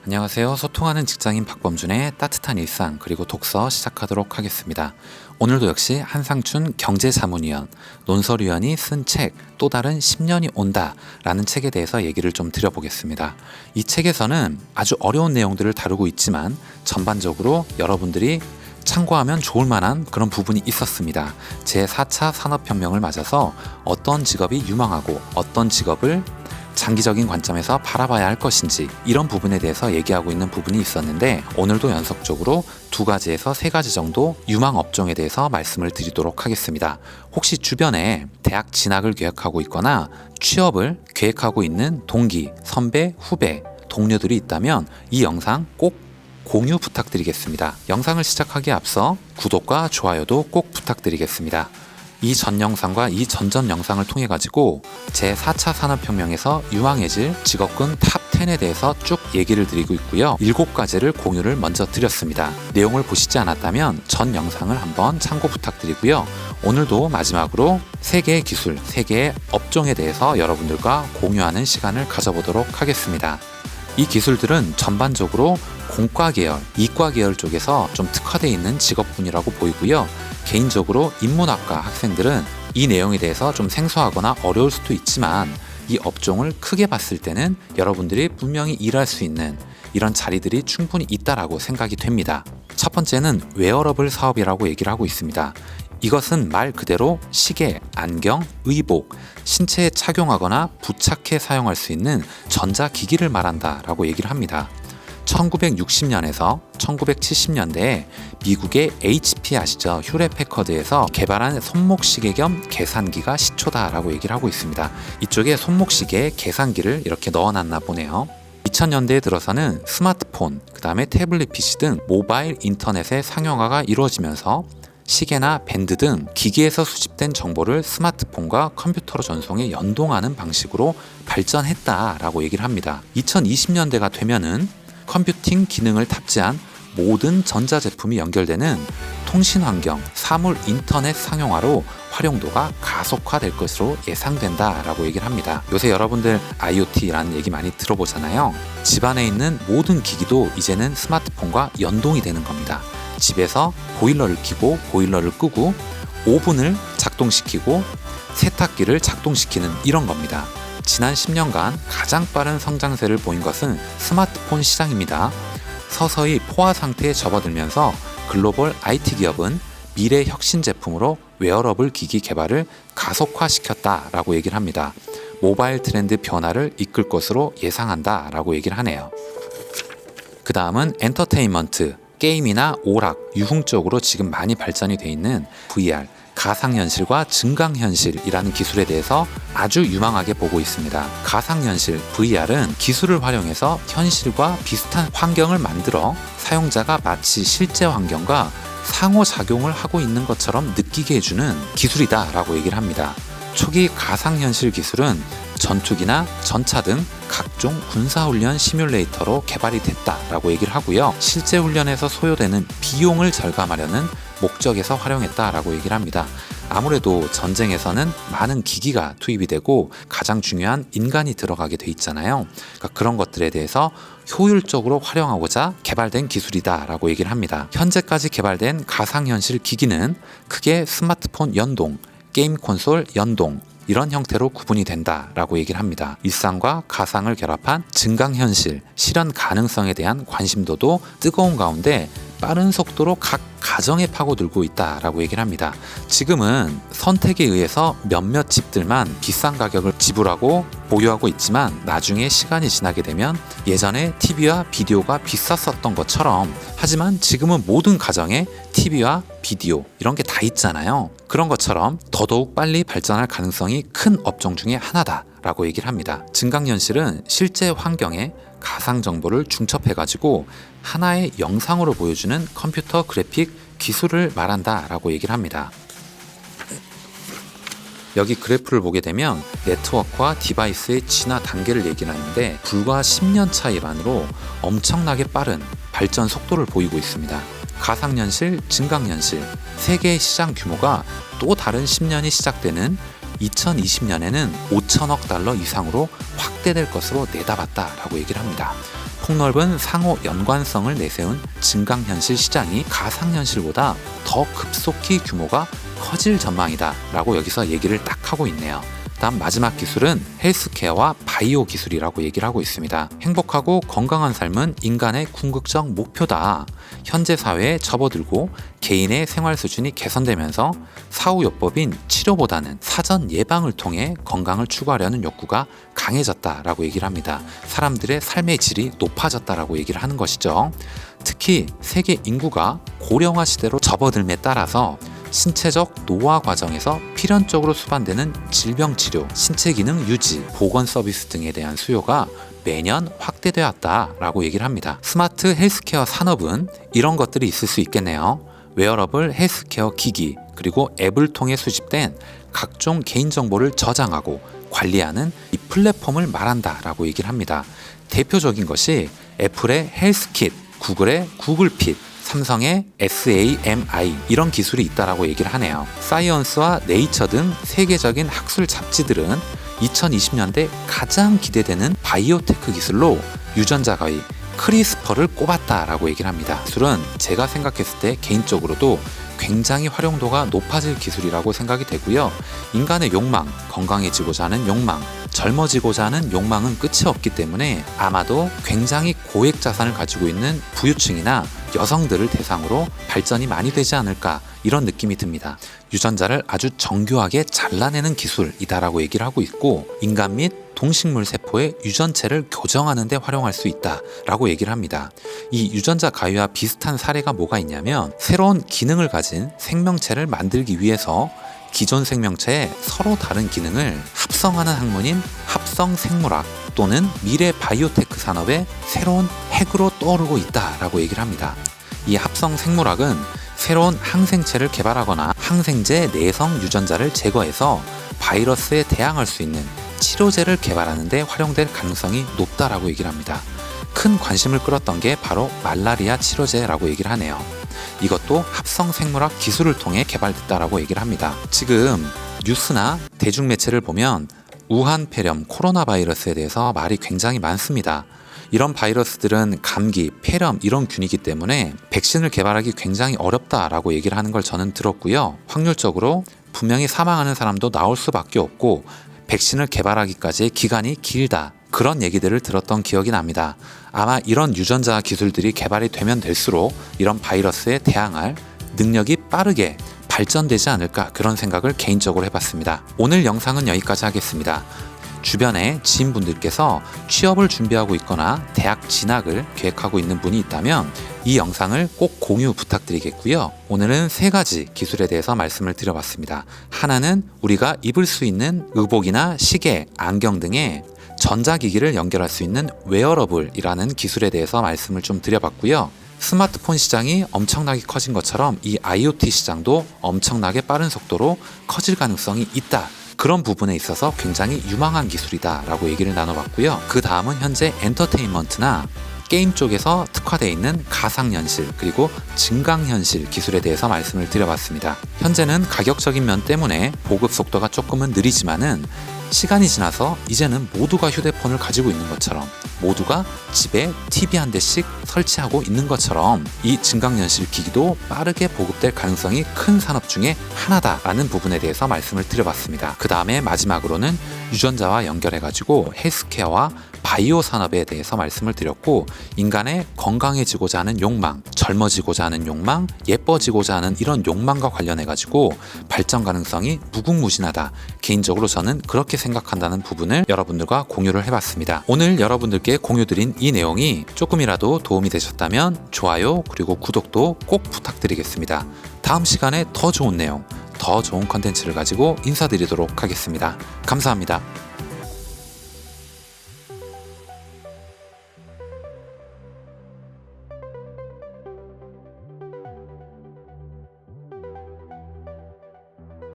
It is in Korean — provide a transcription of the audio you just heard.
안녕하세요. 소통하는 직장인 박범준의 따뜻한 일상 그리고 독서 시작하도록 하겠습니다. 오늘도 역시 한상춘 경제자문위원, 논설위원이 쓴 책 또 다른 10년이 온다 라는 책에 대해서 얘기를 좀 드려보겠습니다. 이 책에서는 아주 어려운 내용들을 다루고 있지만 전반적으로 여러분들이 참고하면 좋을 만한 그런 부분이 있었습니다. 제4차 산업혁명을 맞아서 어떤 직업이 유망하고 어떤 직업을 장기적인 관점에서 바라봐야 할 것인지 이런 부분에 대해서 얘기하고 있는 부분이 있었는데 오늘도 연속적으로 2가지에서 3가지 정도 유망 업종에 대해서 말씀을 드리도록 하겠습니다. 혹시 주변에 대학 진학을 계획하고 있거나 취업을 계획하고 있는 동기, 선배, 후배, 동료들이 있다면 이 영상 꼭 공유 부탁드리겠습니다. 영상을 시작하기에 앞서 구독과 좋아요도 꼭 부탁드리겠습니다. 이 전 영상과 이 전전 영상을 통해 가지고 제4차 산업혁명에서 유망해질 직업군 탑10에 대해서 쭉 얘기를 드리고 있고요. 7가지를 공유를 먼저 드렸습니다. 내용을 보시지 않았다면 전 영상을 한번 참고 부탁드리고요. 오늘도 마지막으로 3개의 기술, 3개의 업종에 대해서 여러분들과 공유하는 시간을 가져보도록 하겠습니다. 이 기술들은 전반적으로 공과 계열, 이과 계열 쪽에서 좀 특화되어 있는 직업군이라고 보이고요. 개인적으로 인문학과 학생들은 이 내용에 대해서 좀 생소하거나 어려울 수도 있지만 이 업종을 크게 봤을 때는 여러분들이 분명히 일할 수 있는 이런 자리들이 충분히 있다라고 생각이 됩니다. 첫 번째는 웨어러블 사업이라고 얘기를 하고 있습니다. 이것은 말 그대로 시계, 안경, 의복, 신체에 착용하거나 부착해 사용할 수 있는 전자기기를 말한다라고 얘기를 합니다. 1960년에서 1970년대에 미국의 HP 아시죠? 휴렛패커드에서 개발한 손목시계 겸 계산기가 시초다라고 얘기를 하고 있습니다. 이쪽에 손목시계에 계산기를 이렇게 넣어놨나 보네요. 2000년대에 들어서는 스마트폰, 그 다음에 태블릿 PC 등 모바일 인터넷의 상용화가 이루어지면서 시계나 밴드 등 기기에서 수집된 정보를 스마트폰과 컴퓨터로 전송해 연동하는 방식으로 발전했다라고 얘기를 합니다. 2020년대가 되면은 컴퓨팅 기능을 탑재한 모든 전자제품이 연결되는 통신환경, 사물 인터넷 상용화로 활용도가 가속화될 것으로 예상된다라고 얘기를 합니다. 요새 여러분들 IoT라는 얘기 많이 들어보잖아요. 집안에 있는 모든 기기도 이제는 스마트폰과 연동이 되는 겁니다. 집에서 보일러를 켜고 보일러를 끄고 오븐을 작동시키고 세탁기를 작동시키는 이런 겁니다. 지난 10년간 가장 빠른 성장세를 보인 것은 스마트폰 시장입니다. 서서히 포화 상태에 접어들면서 글로벌 IT 기업은 미래 혁신 제품으로 웨어러블 기기 개발을 가속화시켰다라고 얘기를 합니다. 모바일 트렌드 변화를 이끌 것으로 예상한다라고 얘기를 하네요. 그 다음은 엔터테인먼트, 게임이나 오락, 유흥 쪽으로 지금 많이 발전이 돼 있는 VR, 가상현실과 증강현실이라는 기술에 대해서 아주 유망하게 보고 있습니다. 가상현실, VR은 기술을 활용해서 현실과 비슷한 환경을 만들어 사용자가 마치 실제 환경과 상호작용을 하고 있는 것처럼 느끼게 해주는 기술이다라고 얘기를 합니다. 초기 가상현실 기술은 전투기나 전차 등 각종 군사훈련 시뮬레이터로 개발이 됐다라고 얘기를 하고요. 실제 훈련에서 소요되는 비용을 절감하려는 목적에서 활용했다라고 얘기를 합니다. 아무래도 전쟁에서는 많은 기기가 투입이 되고 가장 중요한 인간이 들어가게 돼 있잖아요. 그러니까 그런 것들에 대해서 효율적으로 활용하고자 개발된 기술이다라고 얘기를 합니다. 현재까지 개발된 가상현실 기기는 크게 스마트폰 연동, 게임 콘솔 연동 이런 형태로 구분이 된다라고 얘기를 합니다. 일상과 가상을 결합한 증강현실, 실현 가능성에 대한 관심도도 뜨거운 가운데 빠른 속도로 각 가정에 파고들고 있다라고 얘기를 합니다. 지금은 선택에 의해서 몇몇 집들만 비싼 가격을 지불하고 보유하고 있지만 나중에 시간이 지나게 되면 예전에 TV와 비디오가 비쌌었던 것처럼 하지만 지금은 모든 가정에 TV와 비디오 이런 게 다 있잖아요. 그런 것처럼 더더욱 빨리 발전할 가능성이 큰 업종 중에 하나다라고 얘기를 합니다. 증강현실은 실제 환경에 가상 정보를 중첩해가지고 하나의 영상으로 보여주는 컴퓨터 그래픽 기술을 말한다라고 얘기를 합니다. 여기 그래프를 보게 되면 네트워크와 디바이스의 진화 단계를 얘기를 하는데 불과 10년 차이만으로 엄청나게 빠른 발전 속도를 보이고 있습니다. 가상현실, 증강현실, 세계의 시장 규모가 또 다른 10년이 시작되는 2020년에는 5천억 달러 이상으로 확대될 것으로 내다봤다라고 얘기를 합니다. 폭넓은 상호 연관성을 내세운 증강현실 시장이 가상현실보다 더 급속히 규모가 커질 전망이다 라고 여기서 얘기를 딱 하고 있네요. 다음 마지막 기술은 헬스케어와 바이오 기술이라고 얘기를 하고 있습니다. 행복하고 건강한 삶은 인간의 궁극적 목표다. 현재 사회에 접어들고 개인의 생활 수준이 개선되면서 사후요법인 치료보다는 사전 예방을 통해 건강을 추구하려는 욕구가 강해졌다라고 얘기를 합니다. 사람들의 삶의 질이 높아졌다라고 얘기를 하는 것이죠. 특히 세계 인구가 고령화 시대로 접어들m에 따라서 신체적 노화 과정에서 필연적으로 수반되는 질병 치료, 신체 기능 유지, 보건 서비스 등에 대한 수요가 매년 확대되었다라고 얘기를 합니다. 스마트 헬스케어 산업은 이런 것들이 있을 수 있겠네요. 웨어러블 헬스케어 기기, 그리고 앱을 통해 수집된 각종 개인정보를 저장하고 관리하는 이 플랫폼을 말한다라고 얘기를 합니다. 대표적인 것이 애플의 헬스킷, 구글의 구글핏, 삼성의 SAMI 이런 기술이 있다라고 얘기를 하네요. 사이언스와 네이처 등 세계적인 학술 잡지들은 2020년대 가장 기대되는 바이오테크 기술로 유전자 가위 크리스퍼를 꼽았다라고 얘기를 합니다. 기술은 제가 생각했을 때 개인적으로도 굉장히 활용도가 높아질 기술이라고 생각이 되고요. 인간의 욕망, 건강해지고자 하는 욕망, 젊어지고자 하는 욕망은 끝이 없기 때문에 아마도 굉장히 고액 자산을 가지고 있는 부유층이나 여성들을 대상으로 발전이 많이 되지 않을까 이런 느낌이 듭니다. 유전자를 아주 정교하게 잘라내는 기술이다라고 얘기를 하고 있고 인간 및 동식물 세포의 유전체를 교정하는 데 활용할 수 있다라고 얘기를 합니다. 이 유전자 가위와 비슷한 사례가 뭐가 있냐면 새로운 기능을 가진 생명체를 만들기 위해서 기존 생명체의 서로 다른 기능을 합성하는 학문인 합성생물학 또는 미래 바이오테크 산업의 새로운 핵으로 떠오르고 있다라고 얘기를 합니다. 이 합성생물학은 새로운 항생체를 개발하거나 항생제 내성 유전자를 제거해서 바이러스에 대항할 수 있는 치료제를 개발하는 데 활용될 가능성이 높다라고 얘기를 합니다. 큰 관심을 끌었던 게 바로 말라리아 치료제라고 얘기를 하네요. 이것도 합성생물학 기술을 통해 개발됐다라고 얘기를 합니다. 지금 뉴스나 대중매체를 보면 우한 폐렴 코로나 바이러스에 대해서 말이 굉장히 많습니다. 이런 바이러스들은 감기, 폐렴 이런 균이기 때문에 백신을 개발하기 굉장히 어렵다라고 얘기를 하는 걸 저는 들었고요. 확률적으로 분명히 사망하는 사람도 나올 수밖에 없고 백신을 개발하기까지의 기간이 길다. 그런 얘기들을 들었던 기억이 납니다. 아마 이런 유전자 기술들이 개발이 되면 될수록 이런 바이러스에 대항할 능력이 빠르게 발전되지 않을까 그런 생각을 개인적으로 해봤습니다. 오늘 영상은 여기까지 하겠습니다. 주변에 지인분들께서 취업을 준비하고 있거나 대학 진학을 계획하고 있는 분이 있다면 이 영상을 꼭 공유 부탁드리겠고요. 오늘은 3가지 기술에 대해서 말씀을 드려봤습니다. 하나는 우리가 입을 수 있는 의복이나 시계, 안경 등의 전자기기를 연결할 수 있는 웨어러블이라는 기술에 대해서 말씀을 좀 드려봤고요. 스마트폰 시장이 엄청나게 커진 것처럼 이 IoT 시장도 엄청나게 빠른 속도로 커질 가능성이 있다. 그런 부분에 있어서 굉장히 유망한 기술이다 라고 얘기를 나눠봤고요. 그 다음은 현재 엔터테인먼트나 게임 쪽에서 특화되어 있는 가상현실 그리고 증강현실 기술에 대해서 말씀을 드려봤습니다. 현재는 가격적인 면 때문에 보급 속도가 조금은 느리지만은 시간이 지나서 이제는 모두가 휴대폰을 가지고 있는 것처럼 모두가 집에 TV 한 대씩 설치하고 있는 것처럼 이 증강현실 기기도 빠르게 보급될 가능성이 큰 산업 중에 하나다라는 부분에 대해서 말씀을 드려봤습니다. 그 다음에 마지막으로는 유전자와 연결해가지고 헬스케어와 바이오 산업에 대해서 말씀을 드렸고 인간의 건강해지고자 하는 욕망, 젊어지고자 하는 욕망, 예뻐지고자 하는 이런 욕망과 관련해가지고 발전 가능성이 무궁무진하다. 개인적으로 저는 그렇게 생각한다는 부분을 여러분들과 공유를 해봤습니다. 오늘 여러분들께 공유드린 이 내용이 조금이라도 도움이 되셨다면 좋아요 그리고 구독도 꼭 부탁드리겠습니다. 다음 시간에 더 좋은 내용, 더 좋은 컨텐츠를 가지고 인사드리도록 하겠습니다. 감사합니다.